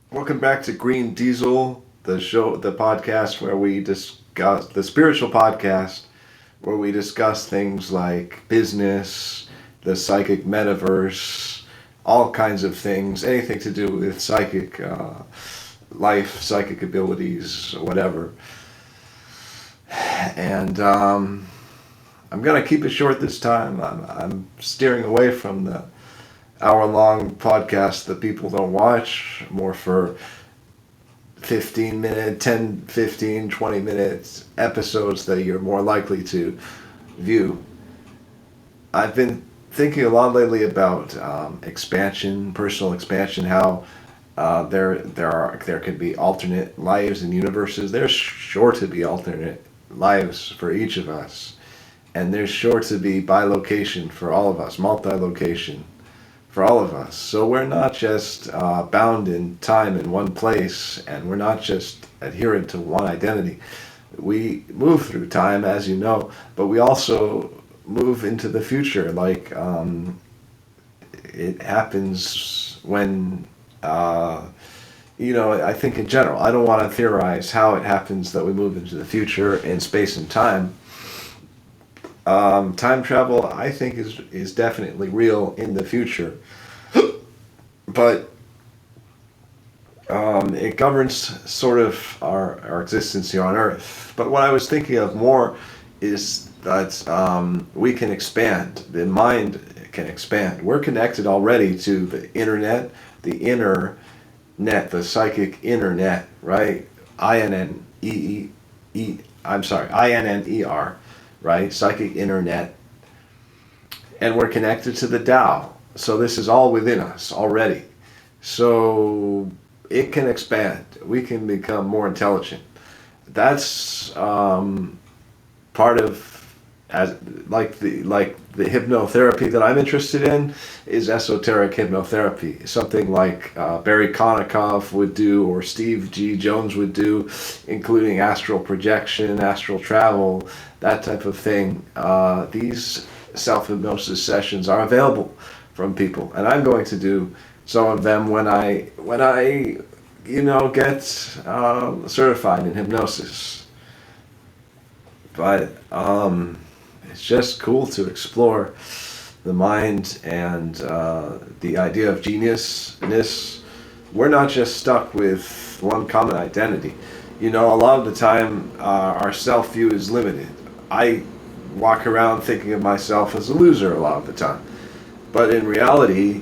Welcome back to Green Diesel, the podcast where we discuss the spiritual podcast where we discuss things like business, the psychic metaverse, all kinds of things, anything to do with psychic life, psychic abilities, whatever. And I'm gonna keep it short this time. I'm steering away from the hour-long podcast that people don't watch, more for 15-minute, 10, 15, 20 minutes episodes that you're more likely to view. I've been thinking a lot lately about expansion, personal expansion, how there could be alternate lives and universes. There's sure to be alternate lives for each of us, and there's sure to be bilocation for all of us, multi-location for all of us. So we're not just bound in time in one place, and we're not just adherent to one identity. We move through time, as you know, but we also move into the future. Like it happens when, I think in general, I don't want to theorize how it happens that we move into the future in space and time. Time travel, I think, is definitely real in the future, but it governs sort of our existence here on Earth. But what I was thinking of more is that we can expand. The mind can expand. We're connected already to the internet, the inner net, the psychic internet, right? INNER, right? Psychic internet. And we're connected to the Tao. So this is all within us already. So it can expand. We can become more intelligent. That's part of the hypnotherapy that I'm interested in is esoteric hypnotherapy. Something like Barry Konikoff would do or Steve G. Jones would do, including astral projection, astral travel, that type of thing. These self-hypnosis sessions are available from people, and I'm going to do some of them when I get certified in hypnosis. But it's just cool to explore the mind and the idea of geniusness. We're not just stuck with one common identity. A lot of the time our self-view is limited. I walk around thinking of myself as a loser a lot of the time. But in reality,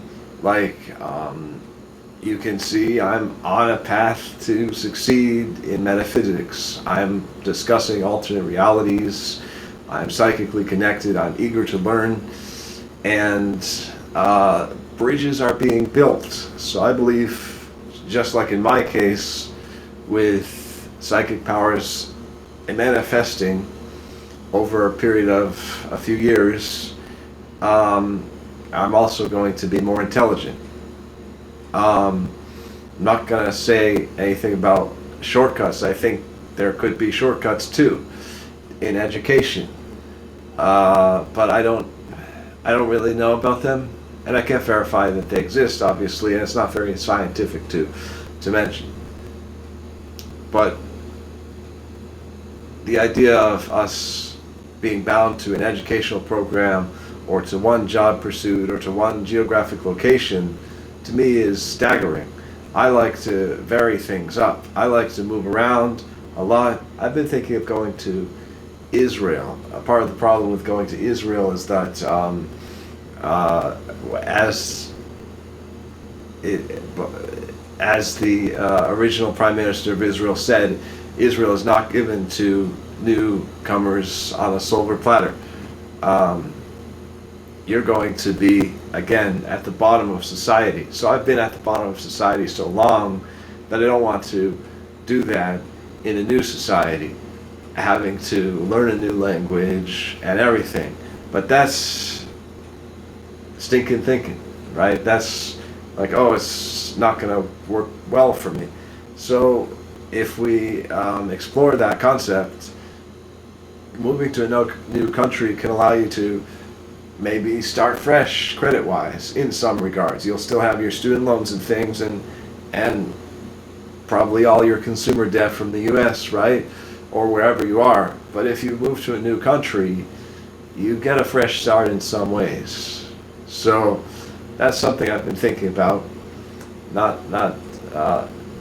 you can see I'm on a path to succeed in metaphysics. I'm discussing alternate realities. I'm psychically connected. I'm eager to learn. And bridges are being built. So I believe, just like in my case, with psychic powers manifesting over a period of a few years, I'm also going to be more intelligent. I'm not going to say anything about shortcuts. I think there could be shortcuts too in education, but I don't really know about them, and I can't verify that they exist, obviously, and it's not very scientific to mention. But the idea of us being bound to an educational program or to one job pursuit or to one geographic location, to me, is staggering. I like to vary things up. I like to move around a lot. I've been thinking of going to Israel. Part of the problem with going to Israel is that as the original Prime Minister of Israel said, Israel is not given to newcomers on a silver platter. You're going to be, again, at the bottom of society. So I've been at the bottom of society so long that I don't want to do that in a new society, having to learn a new language and everything. But that's stinking thinking, right? That's like, oh, it's not going to work well for me. So if we explore that concept, moving to a new country can allow you to maybe start fresh credit-wise in some regards. You'll still have your student loans and things, and probably all your consumer debt from the US, right? Or wherever you are. But if you move to a new country, you get a fresh start in some ways. So that's something I've been thinking about. Not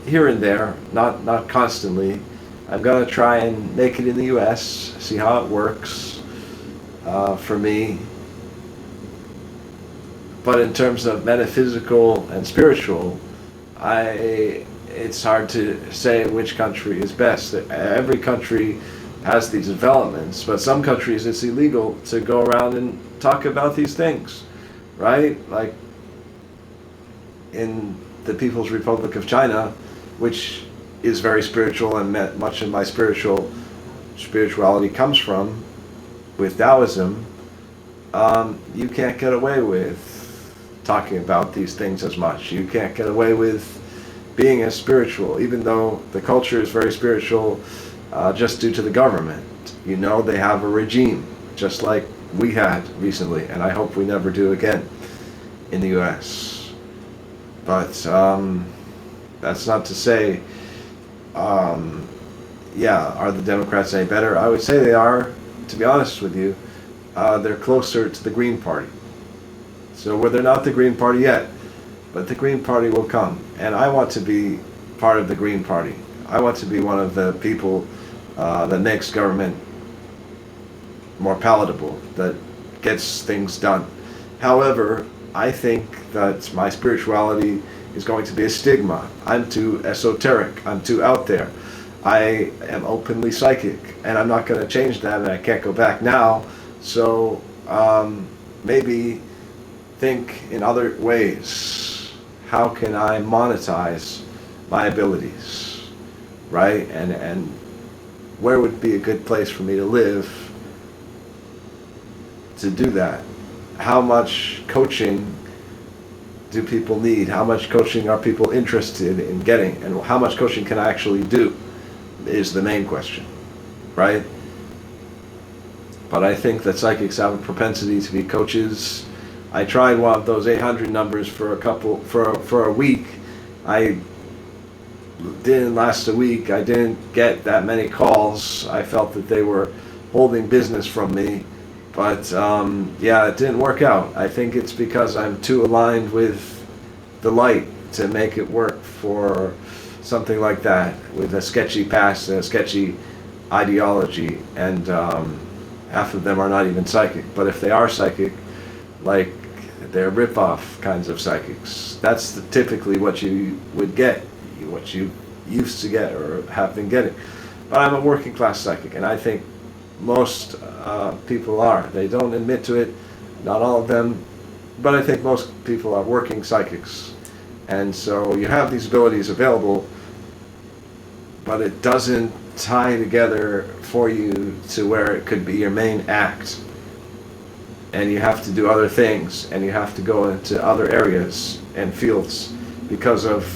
here and there, not constantly. I'm gonna try and make it in the US, see how it works for me. But in terms of metaphysical and spiritual, it's hard to say which country is best. Every country has these developments, but some countries it's illegal to go around and talk about these things, right? Like in the People's Republic of China, which is very spiritual and much of my spirituality comes from, with Taoism, you can't get away with talking about these things as much. You can't get away with being as spiritual, even though the culture is very spiritual just due to the government. You know, they have a regime, just like we had recently, and I hope we never do again in the US. But that's not to say, are the Democrats any better? I would say they are, to be honest with you. They're closer to the Green Party. So they're not the Green Party yet, but the Green Party will come. And I want to be part of the Green Party. I want to be one of the people that makes government more palatable, that gets things done. However, I think that my spirituality is going to be a stigma. I'm too esoteric. I'm too out there. I am openly psychic, and I'm not going to change that, and I can't go back now. So maybe think in other ways. How can I monetize my abilities, right? And where would be a good place for me to live to do that? How much coaching do people need? How much coaching are people interested in getting? And how much coaching can I actually do is the main question, right? But I think that psychics have a propensity to be coaches. I tried one of those 800 numbers for a week. I didn't last a week. I didn't get that many calls. I felt that they were holding business from me. But it didn't work out. I think it's because I'm too aligned with the light to make it work for something like that, with a sketchy past and a sketchy ideology. And half of them are not even psychic. But if they are psychic, like they're rip-off kinds of psychics, that's typically what you would get, what you used to get or have been getting. But I'm a working class psychic, and I think most people are. They don't admit to it, not all of them, but I think most people are working psychics. And so you have these abilities available, but it doesn't tie together for you to where it could be your main act. And you have to do other things, and you have to go into other areas and fields because of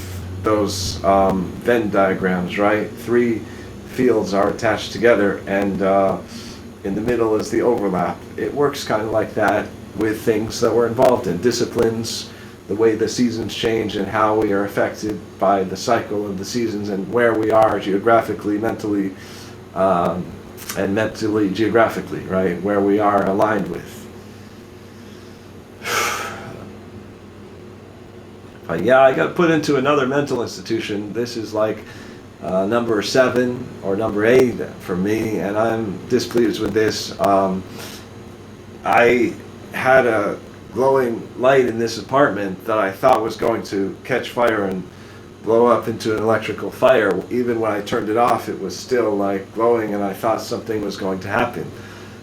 those Venn diagrams, right? 3 fields are attached together, and in the middle is the overlap. It works kind of like that with things that we're involved in, disciplines, the way the seasons change and how we are affected by the cycle of the seasons and where we are geographically, mentally, and mentally, geographically, right? Where we are aligned with. But yeah, I got put into another mental institution. This is like number 7 or number 8 for me, and I'm displeased with this. I had a glowing light in this apartment that I thought was going to catch fire and blow up into an electrical fire. Even when I turned it off, it was still like glowing, and I thought something was going to happen.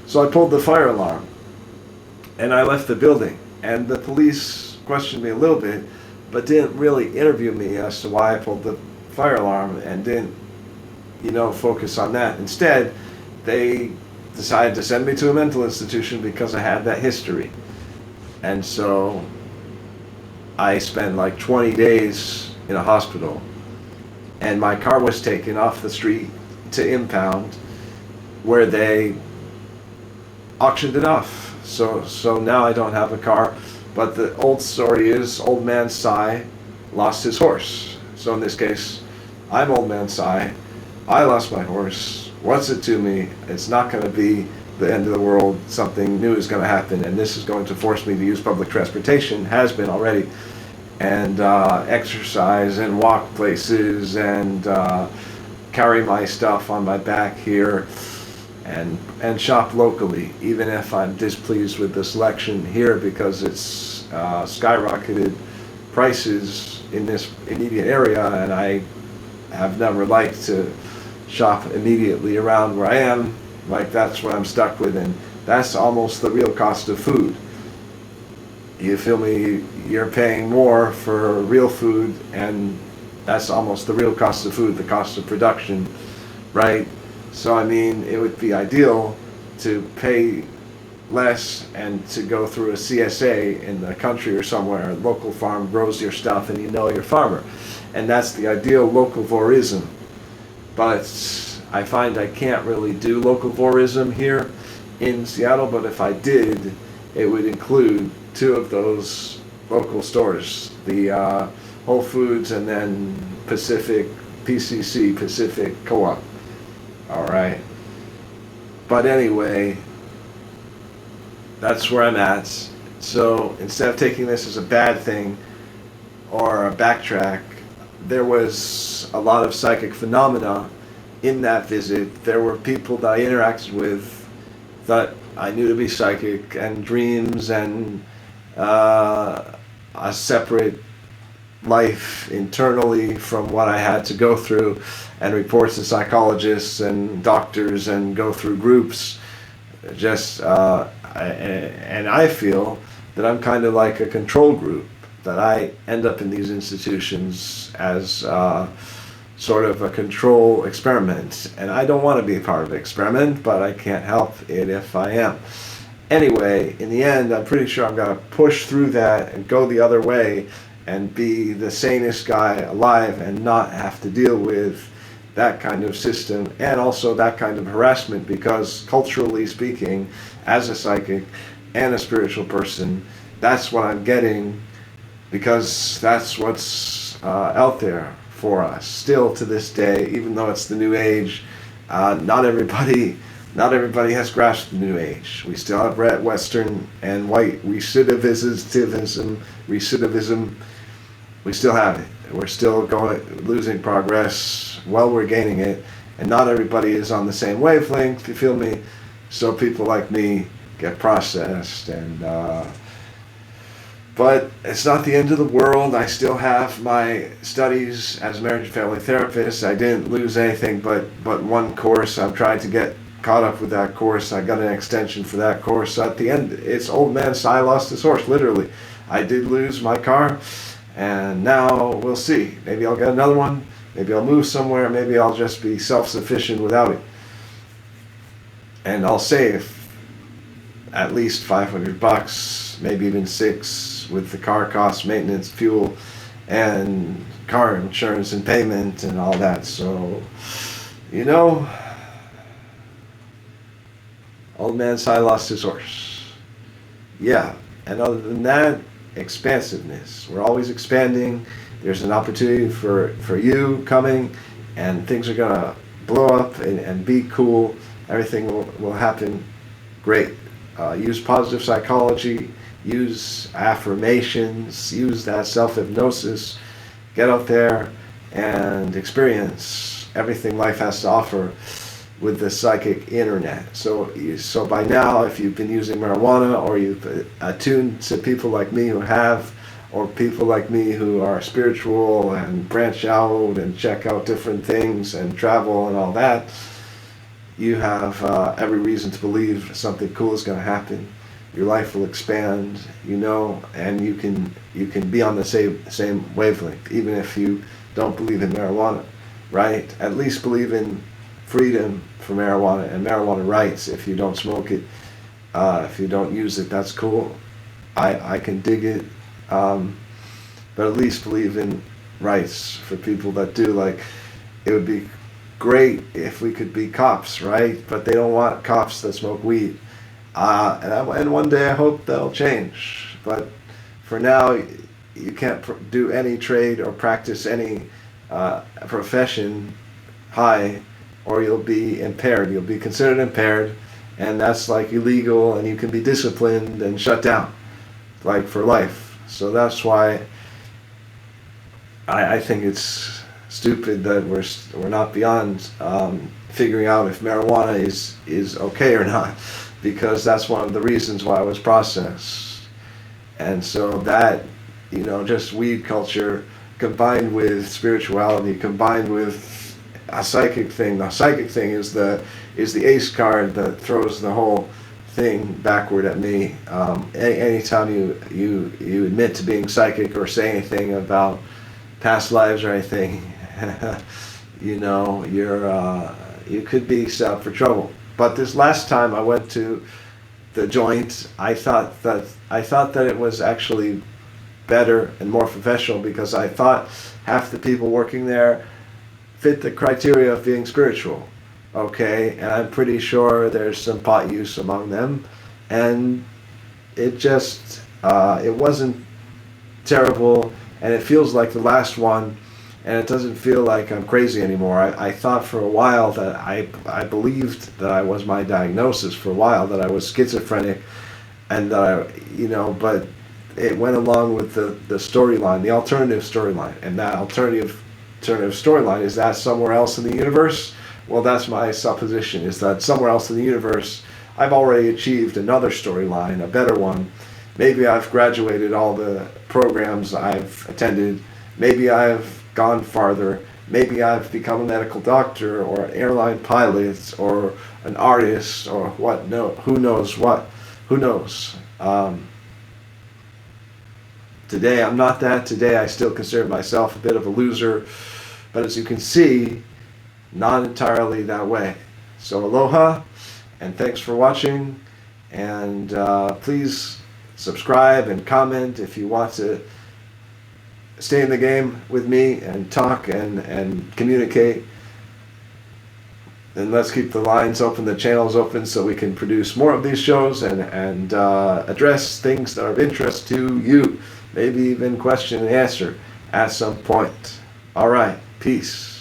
So I pulled the fire alarm, and I left the building, and the police questioned me a little bit, but didn't really interview me as to why I pulled the fire alarm, and didn't, focus on that. Instead, they decided to send me to a mental institution because I had that history. And so I spent like 20 days in a hospital, and my car was taken off the street to impound, where they auctioned it off. So now I don't have a car. But the old story is, old man Sai lost his horse. So in this case, I'm Old Man Si. I lost my horse. What's it to me? It's not going to be the end of the world. Something new is going to happen, and this is going to force me to use public transportation, has been already, and exercise and walk places and carry my stuff on my back here and shop locally, even if I'm displeased with the selection here because it's skyrocketed prices in this immediate area, and I have never liked to shop immediately around where I am. Like, that's what I'm stuck with, and that's almost the real cost of food. You feel me? You're paying more for real food, and that's almost the real cost of food, the cost of production, right? So I mean, it would be ideal to pay less and to go through a CSA in the country or somewhere. A local farm grows your stuff and you know your farmer. And that's the ideal localvorism. But I find I can't really do localvorism here in Seattle, but if I did, it would include two of those local stores, the Whole Foods and then PCC, Pacific Co-op. All right. But anyway, that's where I'm at. So instead of taking this as a bad thing or a backtrack, there was a lot of psychic phenomena in that visit. There were people that I interacted with that I knew to be psychic, and dreams, and a separate life internally from what I had to go through, and reports to psychologists and doctors and go through groups. And I feel that I'm kind of like a control group, that I end up in these institutions as sort of a control experiment. And I don't want to be a part of the experiment, but I can't help it if I am. Anyway, in the end, I'm pretty sure I'm going to push through that and go the other way and be the sanest guy alive and not have to deal with that kind of system and also that kind of harassment, because culturally speaking, as a psychic and a spiritual person, that's what I'm getting, because that's what's out there for us still to this day. Even though it's the new age, not everybody has grasped the new age. We still have red, Western and white recidivism. We still have it. We're still losing progress while we're gaining it, and not everybody is on the same wavelength, you feel me? So people like me get processed, and but it's not the end of the world. I still have my studies as a marriage and family therapist. I didn't lose anything but one course. I'm trying to get caught up with that course. I got an extension for that course. At the end, it's Old Man Si lost his horse, literally. I did lose my car, and now we'll see. Maybe I'll get another one. Maybe I'll move somewhere. Maybe I'll just be self-sufficient without it. And I'll save at least $500, maybe even $600, with the car costs, maintenance, fuel, and car insurance and payment and all that. So, you know, Old Man Si lost his horse. Yeah, and other than that, expansiveness. We're always expanding. There's an opportunity for you coming, and things are gonna blow up and be cool. Everything will happen great. Use positive psychology, use affirmations, use that self-hypnosis. Get out there and experience everything life has to offer with the psychic internet. So by now, if you've been using marijuana, or you've attuned to people like me who have, or people like me who are spiritual and branch out and check out different things and travel and all that, you have every reason to believe something cool is going to happen. Your life will expand, you know, and you can be on the same wavelength, even if you don't believe in marijuana, right? At least believe in freedom for marijuana and marijuana rights. If you don't smoke it, if you don't use it, that's cool. I can dig it, but at least believe in rights for people that do. Like, it would be great if we could be cops, right? But they don't want cops that smoke weed. And one day I hope that'll change. But for now, you can't do any trade or practice any profession high, or you'll be impaired. You'll be considered impaired, and that's like illegal, and you can be disciplined and shut down, like for life. So that's why I think it's stupid that we're not beyond figuring out if marijuana is okay or not, because that's one of the reasons why it was processed. And so that, just weed culture combined with spirituality, combined with a psychic thing. The psychic thing is the ace card that throws the whole thing backward at me. Anytime you admit to being psychic or say anything about past lives or anything, you could be set up for trouble. But this last time I went to the joint, I thought that it was actually better and more professional, because I thought half the people working there fit the criteria of being spiritual. Okay, and I'm pretty sure there's some pot use among them, and it just it wasn't terrible, and it feels like the last one, and it doesn't feel like I'm crazy anymore. I thought for a while that I believed that I was my diagnosis for a while, that I was schizophrenic, and but it went along with the storyline, the alternative storyline, and that alternative storyline is that somewhere else in the universe. Well, that's my supposition, is that somewhere else in the universe I've already achieved another storyline, a better one. Maybe I've graduated all the programs I've attended. Maybe I've gone farther. Maybe I've become a medical doctor or an airline pilot or an artist or what? No, who knows what? Who knows? Today I'm not that. Today I still consider myself a bit of a loser. But as you can see, not entirely that way. So aloha, and thanks for watching. And please subscribe and comment if you want to stay in the game with me and talk and communicate. And let's keep the lines open, the channels open, so we can produce more of these shows and address things that are of interest to you. Maybe even question and answer at some point. All right, peace.